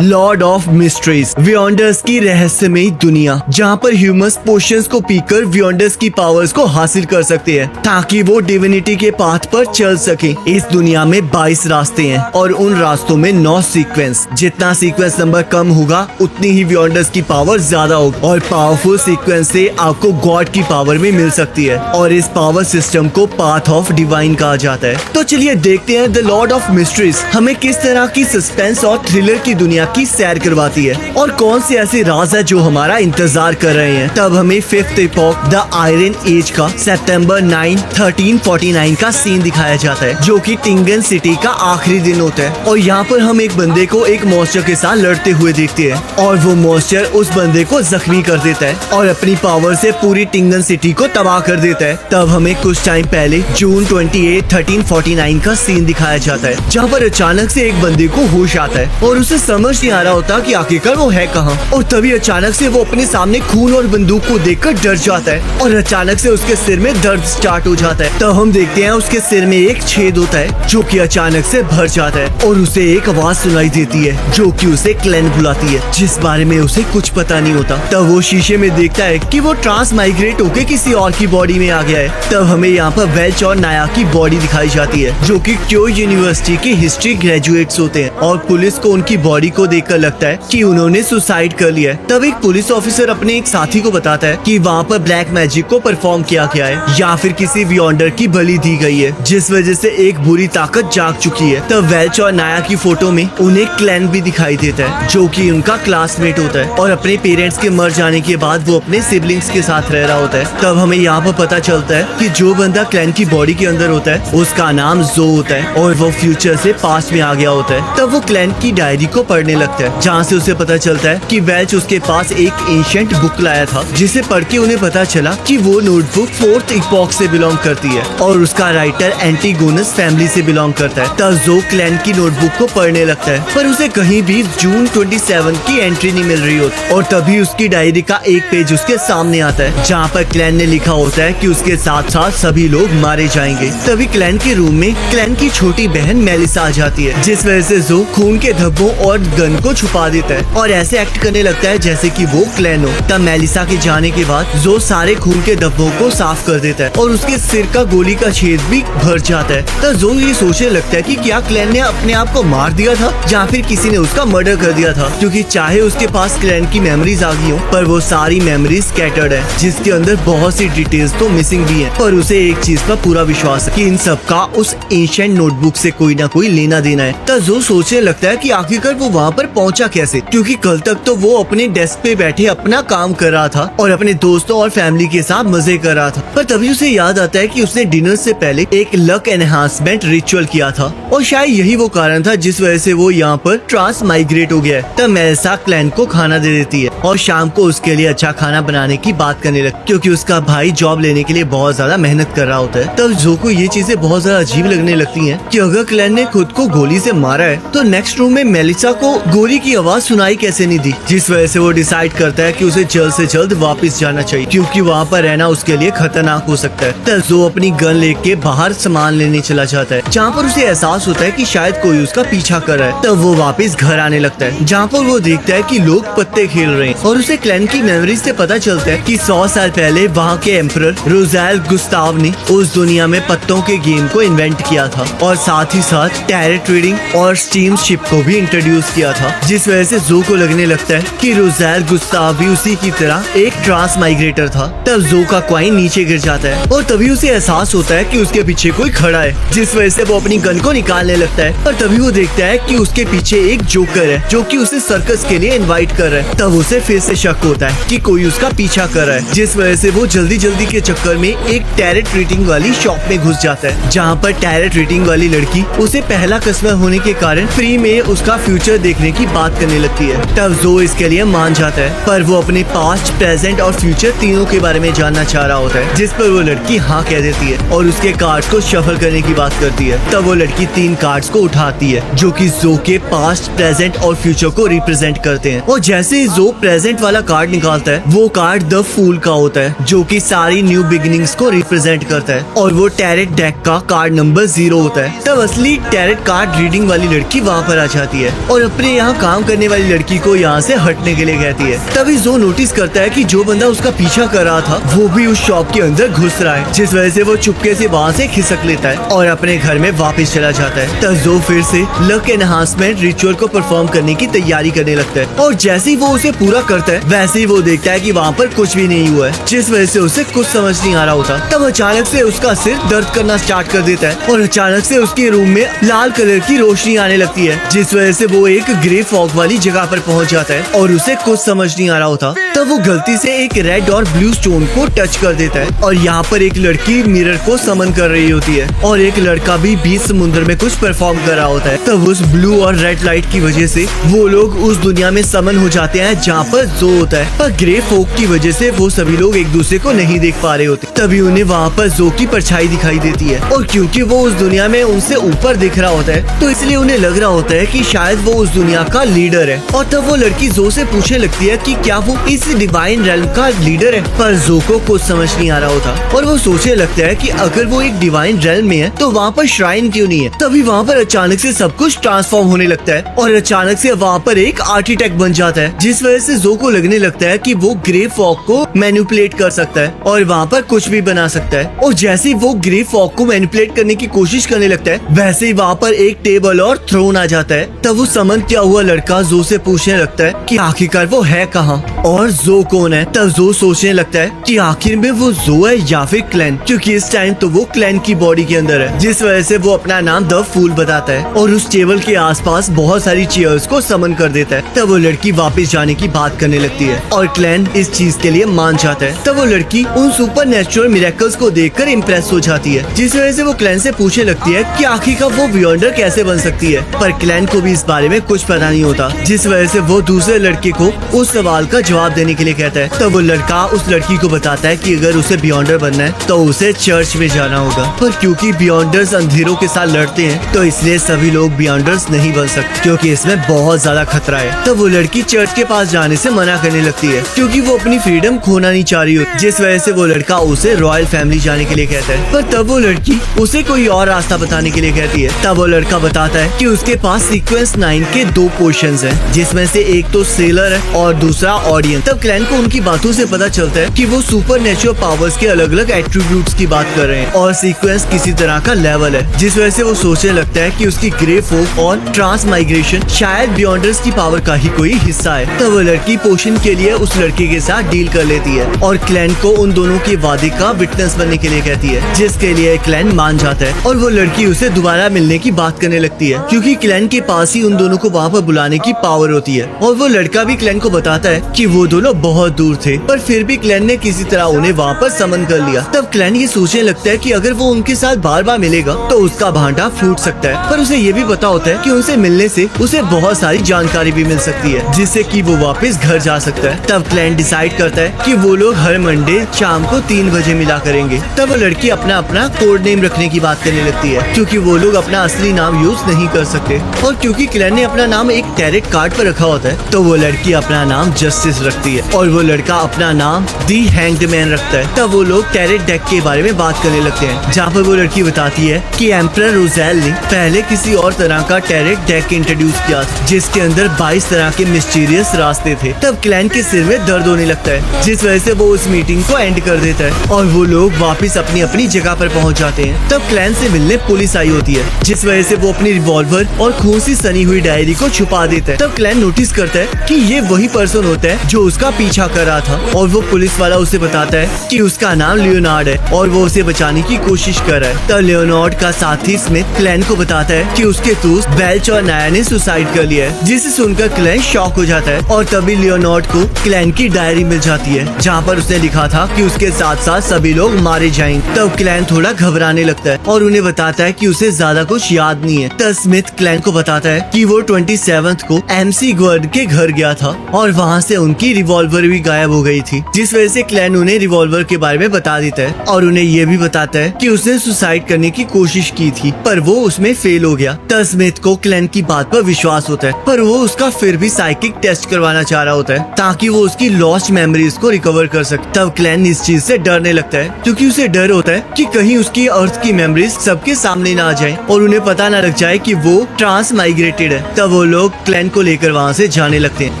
Lord of mysteries, वियॉन्डर्स की रहस्यमयी दुनिया, जहाँ पर ह्यूमंस पोशंस को पीकर वियॉन्डर्स की पावर्स को हासिल कर सकते हैं ताकि वो डिविनिटी के पाथ पर चल सके। इस दुनिया में 22 रास्ते हैं और उन रास्तों में 9 सीक्वेंस। जितना सीक्वेंस नंबर कम होगा उतनी ही वियॉन्डर्स की पावर ज्यादा होगी और पावरफुल सीक्वेंस से आपको गॉड की पावर भी मिल सकती है और इस पावर सिस्टम को पाथ ऑफ डिवाइन कहा जाता है। तो चलिए देखते हैं द लॉर्ड ऑफ मिस्ट्रीज हमें किस तरह की सस्पेंस और थ्रिलर की दुनिया की सैर करवाती है और कौन से ऐसे राज है जो हमारा इंतजार कर रहे हैं। तब हमें 5th epoch the iron age का सितंबर 9, 1349 का सीन दिखाया जाता है जो कि टिंगन सिटी का आखिरी दिन होता है और यहाँ पर हम एक बंदे को एक मॉन्स्टर के साथ लड़ते हुए देखते हैं और वो मॉन्स्टर उस बंदे को जख्मी कर देता है और अपनी पावर से पूरी टिंगन सिटी को तबाह कर देता है। तब हमें कुछ टाइम पहले जून 28, 1349 का सीन दिखाया जाता है जहाँ पर अचानक से एक बंदे को होश आता है और उसे समझ नहीं आ रहा होता कि आखिरकार वो है कहाँ और तभी अचानक से वो अपने सामने खून और बंदूक को देखकर डर जाता है और अचानक से उसके सिर में दर्द स्टार्ट हो जाता है। तब हम देखते हैं उसके सिर में एक छेद होता है जो कि अचानक से भर जाता है और उसे एक आवाज सुनाई देती है जो कि उसे क्लैन बुलाती है जिस बारे में उसे कुछ पता नहीं होता। तब वो शीशे में देखता है कि वो ट्रांस माइग्रेट होकर किसी और की बॉडी में आ गया है। तब हमें यहाँ पर वेल्च और नाया की बॉडी दिखाई जाती है जो कि क्यो यूनिवर्सिटी के हिस्ट्री ग्रेजुएट्स होते हैं और पुलिस को उनकी बॉडी को देखकर लगता है कि उन्होंने सुसाइड कर लिया है। तब एक पुलिस ऑफिसर अपने एक साथी को बताता है कि वहाँ पर ब्लैक मैजिक को परफॉर्म किया गया है या फिर किसी वियॉन्डर की बलि दी गई है जिस वजह से एक बुरी ताकत जाग चुकी है। तब वेल्च और नाया की फोटो में उन्हें क्लैन भी दिखाई देता है जो कि उनका क्लासमेट होता है और अपने पेरेंट्स के मर जाने के बाद वो अपने सिबलिंग्स के साथ रह रहा होता है। तब हमें यहाँ पर पता चलता है कि जो बंदा क्लैन की बॉडी के अंदर होता है उसका नाम जो होता है और वो फ्यूचर से पास्ट में आ गया होता है। तब वो क्लैन की डायरी को पढ़ने लगता है जहाँ से उसे पता चलता है कि वेल्च उसके पास एक एंशिएंट बुक लाया था जिसे पढ़ के उन्हें पता चला कि वो नोटबुक 4th एपॉक से बिलोंग करती है और उसका राइटर एंटीगोनस फैमिली से बिलोंग करता है। तब जो क्लैन की नोटबुक को पढ़ने लगता है पर उसे कहीं भी जून 27 की एंट्री नहीं मिल रही होती और तभी उसकी डायरी का एक पेज उसके सामने आता है जहाँ पर क्लैन ने लिखा होता है कि उसके साथ साथ सभी लोग मारे जाएंगे। तभी क्लैन के रूम में क्लैन की छोटी बहन मेलिसा आ जाती है जिस वजह से जो खून के धब्बों और गन को छुपा देता है और ऐसे एक्ट करने लगता है जैसे कि वो क्लैन हो। तब मेलिसा के जाने के बाद जो सारे खून के धब्बों को साफ कर देता है और उसके सिर का गोली का छेद भी भर जाता है। तब जो ये सोचने लगता है कि क्या क्लैन ने अपने आप को मार दिया था या फिर किसी ने उसका मर्डर कर दिया था क्योंकि चाहे उसके पास क्लैन की मेमोरीज आ गई हो पर वो सारी मेमोरीज स्कैटर्ड है जिसके अंदर बहुत सी डिटेल्स तो मिसिंग भी है। पर उसे एक चीज पर पूरा विश्वास है कि इन सब का उस एंशिएंट नोटबुक से कोई ना कोई लेना देना है। तब जो सोचने लगता है कि आखिरकार वो वहाँ पर पहुँचा कैसे क्योंकि कल तक तो वो अपने डेस्क पे बैठे अपना काम कर रहा था और अपने दोस्तों और फैमिली के साथ मजे कर रहा था। पर तभी उसे याद आता है कि उसने डिनर से पहले एक लक एनहांसमेंट रिचुअल किया था और शायद यही वो कारण था जिस वजह से वो यहाँ पर ट्रांस माइग्रेट हो गया है। तब मेलिसा क्लैन को खाना दे देती है और शाम को उसके लिए अच्छा खाना बनाने की बात करने लगती क्योंकि उसका भाई जॉब लेने के लिए बहुत ज्यादा मेहनत कर रहा होता है। तब जो को ये चीजें बहुत ज्यादा अजीब लगने लगती हैं कि अगर क्लैन ने खुद को गोली से मारा है तो नेक्स्ट रूम में मेलिसा को गोली की आवाज सुनाई कैसे नहीं दी जिस वजह से वो डिसाइड करता है कि उसे जल्द से जल्द वापस जाना चाहिए क्योंकि वहाँ पर रहना उसके लिए खतरनाक हो सकता है। तब जो अपनी गन लेके बाहर सामान लेने चला जाता है जहाँ पर उसे एहसास होता है कि शायद कोई उसका पीछा कर रहा है। तब वो वापस घर आने लगता है जहाँ पर वो देखता है कि लोग पत्ते खेल रहे हैं और उसे क्लैन की मेमोरीज से पता चलता है कि 100 साल पहले वहाँ के एम्परर रोज़ेल गुस्ताव ने उस दुनिया में पत्तों के गेम को इन्वेंट किया था और साथ ही साथ टैरेट रीडिंग और स्टीम शिप को भी इंट्रोड्यूस किया था जिस वजह से जो को लगने लगता है कि रोज़ेल गुस्ताव भी उसी की तरह एक ट्रांस माइग्रेटर था। तब जो का कॉइन नीचे गिर जाता है और तभी उसे एहसास होता है कि उसके पीछे कोई खड़ा है जिस वजह से वो अपनी गन को निकालने लगता है और तभी वो देखता है कि उसके पीछे एक जोकर है जो कि उसे सर्कस के लिए इनवाइट कर रहा है। तब उसे फिर से शक होता है कि कोई उसका पीछा कर रहा है जिस वजह से वो जल्दी जल्दी के चक्कर में एक टैरेट रीडिंग वाली शॉप में घुस जाता है जहाँ पर टैरेट रीडिंग वाली लड़की उसे पहला कस्टमर होने के कारण फ्री में उसका फ्यूचर देखने की बात करने लगती है। तब जो इसके लिए मान जाता है पर वो अपने पास्ट, प्रेजेंट और फ्यूचर तीनों के बारे में जानना चाह रहा होता है जिस पर वो लड़की हाँ कह देती है और उसके कार्ड्स को शफल करने की बात करती है। तब वो लड़की 3 कार्ड्स को उठाती है जो कि जो के पास्ट, प्रेजेंट और फ्यूचर को रिप्रेजेंट करते हैं और जैसे ही जो प्रेजेंट वाला कार्ड निकालता है वो कार्ड द फूल का होता है, जो कि सारी न्यू बिगिनिंग्स को रिप्रेजेंट करता है, और वो टैरेट डेक का कार्ड नंबर 0 होता है। तब असली टैरेट कार्ड रीडिंग वाली लड़की वहाँ पर आ जाती है और अपने यहाँ काम करने वाली लड़की को यहाँ से हटने के लिए कहती है। तभी जो नोटिस करता है कि जो बंदा उसका पीछा कर रहा था वो भी उस शॉप के अंदर घुस रहा है, जिस वजह से वो चुपके से वहाँ से खिसक लेता है और अपने घर में वापस चला जाता है। तब जो फिर से लक एनहांसमेंट रिचुअल को परफॉर्म करने की तैयारी करने लगता है, और जैसे ही वो उसे पूरा करता है वैसे ही वो देखता है कि वहाँ पर कुछ भी नहीं हुआ है, जिस वजह से उसे कुछ समझ नहीं आ रहा होता। तब अचानक से उसका सिर दर्द करना स्टार्ट कर देता है और अचानक से उसके रूम में लाल कलर की रोशनी आने लगती है, जिस वजह से वो एक ग्रे फॉग वाली जगह पर पहुंच जाता है और उसे कुछ समझ नहीं आ रहा होता। तब वो गलती से एक रेड और ब्लू स्टोन को टच कर देता है और यहाँ पर एक लड़की मिरर को समन कर रही होती है और एक लड़का भी बीच समुद्र में कुछ परफॉर्म कर रहा होता है। तब उस ब्लू और रेड लाइट की वजह से वो लोग उस दुनिया में समन हो जाते हैं जहाँ पर जो होता है, पर ग्रे फॉग की वजह से वो सभी लोग एक दूसरे को नहीं देख पा रहे होते। तभी उन्हें वहाँ पर जो की परछाई दिखाई देती है और क्योंकि वो उस दुनिया में उनसे ऊपर दिख रहा होता है तो इसलिए उन्हें लग रहा होता है कि शायद वो उस दुनिया का लीडर है। और तब वो लड़की जो से पूछने लगती है कि क्या वो इस डिवाइन रेल्म का लीडर है, पर जो को कुछ समझ नहीं आ रहा होता और वो सोचने लगता है कि अगर वो एक डिवाइन रेल्म में है तो वहाँ पर श्राइन क्यों नहीं है। तभी वहाँ पर अचानक से सब कुछ ट्रांसफॉर्म होने लगता है और अचानक से वहाँ पर एक आर्किटेक्ट बन जाता है, जिस वजह से जो को लगने लगता है कि वो ग्रे फॉग को मैनिपुलेट कर सकता है और वहाँ पर कुछ भी बना सकता है। और जैसे ही वो ग्रे फॉग को मैनिपुलेट करने की कोशिश करने लगता है वैसे ही वहाँ पर एक टेबल और थ्रोन आ जाता है। तब वो समन किया हुआ लड़का जो से पूछने लगता है कि आखिरकार वो है कहाँ और जो कौन है। तब जो सोचने लगता है कि आखिर में वो जो है या फिर क्लैन, क्योंकि इस टाइम तो वो क्लैन की बॉडी के अंदर है, जिस वजह से वो अपना नाम द फूल बताता है और उस टेबल के आसपास बहुत सारी चेयर्स को समन कर देता है। तब वो लड़की वापस जाने की बात करने लगती है और क्लैन इस चीज के लिए मान जाता है। तब वो लड़की उन सुपर नेचुरल मिरेकल्स को देखकर इम्प्रेस हो जाती है, जिस वजह से वो क्लैन से पूछने लगती है कि आखिरकार वो बियॉन्डर कैसे बन सकती है, पर क्लैन को भी इस बारे में कुछ पता नहीं होता, जिस वजह से वो दूसरे लड़के को उस सवाल का जवाब देने के लिए कहता है। तब वो लड़का उस लड़की को बताता है कि अगर उसे बियॉन्डर बनना है तो उसे चर्च में जाना होगा, पर क्योंकि बियॉन्डर्स अंधेरों के साथ लड़ते हैं तो इसलिए सभी लोग बियॉन्डर्स नहीं बन सकते, क्योंकि इसमें बहुत ज्यादा खतरा है। तब वो लड़की चर्च के पास जाने से मना करने लगती है क्योंकि वो अपनी फ्रीडम खोना नहीं चाह रही होती, जिस वजह से वो लड़का उसे रॉयल फैमिली जाने के लिए कहता है। पर तब वो लड़की उसे कोई और रास्ता बताने के लिए कहती है। तब वो लड़का बताता है कि उसके पास सीक्वेंस 9 के 2 पोर्शंस हैं, जिसमें से एक तो सेलर है और दूसरा ऑडियंस। तब क्लैन को उनकी बातों से पता चलता है कि वो सुपर नेचुरल पावर्स के अलग अलग एट्रीब्यूट्स की बात कर रहे हैं और सीक्वेंस किसी तरह का लेवल है, जिस वजह से वो सोचने लगता है कि उसकी ग्रे फॉग और ट्रांस माइग्रेशन शायद बियॉन्डर्स की पावर का ही कोई हिस्सा है। तब वो लड़की पोशन के लिए उस लड़के के साथ डील कर लेती है और क्लैन को उन दोनों के वादे का विटनेस बनने के लिए कहती है, जिसके लिए क्लैन मान जाता है और वो लड़की उसे दोबारा मिलने की बात करने लगती है क्योंकि क्लैन के पास ही उन दोनों को वहाँ पर बुलाने की पावर होती है। और वो लड़का भी क्लैन को बताता है कि वो दोनों बहुत दूर थे पर फिर भी क्लैन ने किसी तरह उन्हें वहाँ पर समन कर लिया। तब क्लैन ये सोचने लगता है कि अगर वो उनके साथ बार बार मिलेगा तो उसका भांडा फूट सकता है, पर उसे ये भी पता होता है कि उनसे मिलने से उसे बहुत सारी जानकारी भी मिल सकती है जिससे कि वो वापस घर जा सकता है। तब क्लैन डिसाइड करता है कि वो लोग हर मंडे शाम को 3 बजे मिला करेंगे। तब वो लड़की अपना अपना कोड नेम रखने की बात करने लगती है क्योंकि वो लोग अपना असली नाम यूज नहीं कर सकते, और क्योंकि क्लैन ने अपना नाम एक टैरेट कार्ड पर रखा होता है तो वो लड़की अपना नाम जस्टिस रखती है और वो लड़का अपना नाम दी हैंग्ड मैन रखता है। तब वो लोग टैरेट डेक के बारे में बात करने लगते हैं, जहाँ पर वो लड़की बताती है कि एम्परर रोजेल ने पहले किसी और तरह का टैरेट डेक इंट्रोड्यूस किया जिसके अंदर 22 तरह के मिस्टीरियस रास्ते थे। तब क्लैन के सिर में दर्द होने लगता है, जिस वजह से वो उस मीटिंग को एंड कर देता है और वो लोग वापस अपनी अपनी जगह पर पहुंच जाते हैं। तब क्लैन से मिलने पुलिस आई होती है, जिस वजह से वो अपनी रिवॉल्वर और खून से सनी हुई डायरी को छुपा देता है। तब क्लैन नोटिस करता है कि ये वही पर्सन होता है जो उसका पीछा कर रहा था और वो पुलिस वाला उसे बताता है कि उसका नाम लियोनार्ड है और वो उसे बचाने की कोशिश कर रहा है। तब लियोनार्ड का साथी स्मिथ क्लैन को बताता है कि उसके दोस्त बेल्च और नाया ने सुसाइड कर लिया है, जिसे सुनकर क्लैन शॉक हो जाता है और तभी लियोनार्ड को क्लैन की डायरी मिल जाती है जहाँ पर उसने लिखा था कि उसके साथ साथ सभी लोग मारे जाएंगे। तब क्लैन थोड़ा घबराने लगता है और उन्हें बताता है कि उसे ज्यादा कुछ याद नहीं है। तब स्मिथ क्लैन को बताता है कि वो 27 को MC गर्ड के घर गया था और वहाँ से उनकी रिवॉल्वर भी गायब हो गई थी, जिस वजह से क्लैन उन्हें रिवॉल्वर के बारे में बता देता है और उन्हें ये भी बताता है कि उसने सुसाइड करने की कोशिश की थी पर वो उसमें फेल हो गया। तब स्मिथ को क्लैन की बात पर विश्वास होता है पर वो उसका फिर भी साइकिक टेस्ट करवाना चाह रहा होता है ताकि वो उसकी लॉस्ट मेमोरीज को रिकवर कर सके। तब क्लैन इस चीज से डरने लगता है क्योंकि उसे डर होता है कि कहीं उसकी अर्थ की मेमोरीज सबके सामने ना आ जाए और उन्हें पता ना लग जाए कि वो ट्रांस माइग्रेटेड है। तब वो लोग क्लैन को लेकर वहाँ से जाने लगते हैं,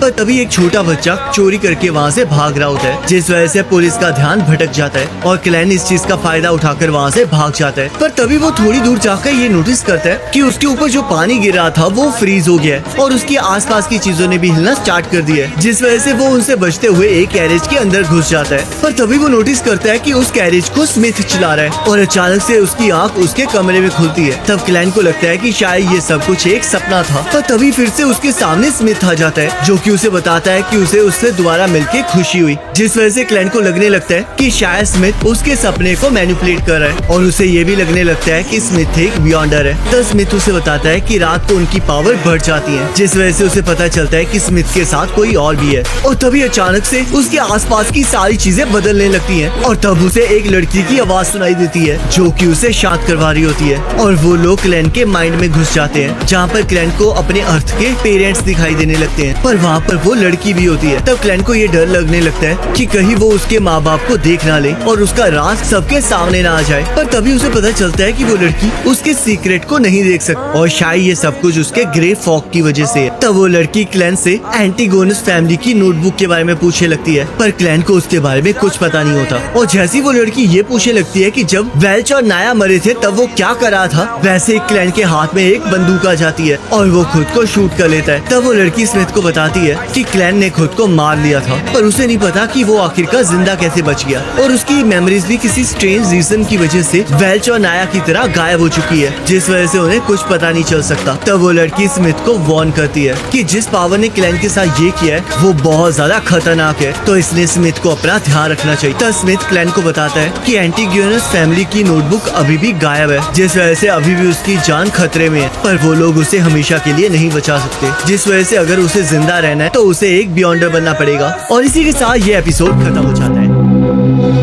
पर तभी एक छोटा बच्चा चोरी करके वहाँ से भाग रहा होता है, जिस वजह से पुलिस का ध्यान भटक जाता है और क्लैन इस चीज का फायदा उठाकर वहाँ से भाग जाता है। पर तभी वो थोड़ी दूर जाकर ये नोटिस करता है कि उसके ऊपर जो पानी गिर रहा था वो फ्रीज हो गया है और उसके आसपास की चीजों ने भी हिलना स्टार्ट कर दिया है, जिस वजह से वो उनसे बचते हुए एक कैरेज के अंदर घुस जाता है। पर तभी वो नोटिस करता है कि उस कैरेज को स्मिथ चला रहा है और अचानक से उसकी आंख उसके कमरे में खुलती है। तब क्लैन को लगता है कि शायद ये सब कुछ एक सपना था, पर तभी फिर से उसके सामने स्मिथ आ जाता है जो कि उसे बताता है कि उसे उससे दोबारा मिलके खुशी हुई, जिस वजह से क्लैन को लगने लगता है कि शायद स्मिथ उसके सपने को मैनिपुलेट कर रहा है और उसे ये भी लगने लगता है कि स्मिथ एक बियॉन्डर है। तब स्मिथ उसे बताता है कि रात को उनकी पावर बढ़ जाती है, जिस वजह से उसे पता चलता है कि स्मिथ के साथ कोई और भी है। और तभी अचानक से उसके आसपास की सारी चीजें बदलने लगती हैं और तब उसे एक लड़की की आवाज सुनाई देती है जो कि उसे शांत करवा रही होती है और वो लोग क्लैन के माइंड में घुस जाते हैं, जहाँ पर क्लैन को अपने अर्थ के पेरेंट्स दिखाई देने लगते हैं, पर वहाँ पर वो लड़की भी होती है। तब क्लैन को ये डर लगने लगता है कि कहीं वो उसके माँ बाप को देख ना ले और उसका राज सबके सामने ना आ जाए। पर तभी उसे पता चलता है कि वो लड़की उसके सीक्रेट को नहीं देख सकती और शायद ये सब कुछ उसके ग्रे फॉग की वजह से है। तब वो लड़की क्लैन से एंटीगोनस फैमिली की नोटबुक के बारे में पूछने लगती है, पर क्लैन को उसके बारे में कुछ पता नहीं होता। और जैसी वो लड़की ये पूछने लगती है कि जब वेल्च और नाया मरे थे तब वो क्या कर रहा था, वैसे ही क्लैन के हाथ में एक बंदूक आ जाती है और वो खुद को शूट कर लेता है। तब वो लड़की स्मिथ को बताती है कि क्लैन ने खुद को मार लिया था, पर उसे नहीं पता कि वो आखिरकार जिंदा कैसे बच गया और उसकी मेमोरीज भी किसी स्ट्रेंज रीजन की वजह से वेल्च और नाया की तरह गायब हो चुकी है, जिस वजह से उन्हें कुछ पता नहीं चल सकता। तब वो लड़की स्मिथ को वार्न करती है कि जिस पावर ने क्लैन के साथ ये किया है वो बहुत ज्यादा खतरनाक है, तो इसलिए स्मिथ को अपना ध्यान रखना चाहिए। तब स्मिथ क्लैन को बताता है कि एंटीगोनस फैमिली की नोटबुक अभी भी गायब है, जिस वजह से अभी भी उसकी जान खतरे में है, पर वो लोग उसे हमेशा के लिए नहीं बचा सकते, जिस वजह से अगर उसे जिंदा रहना है तो उसे एक बियॉन्डर बनना पड़ेगा। और इसी के साथ ये एपिसोड खत्म हो जाता है।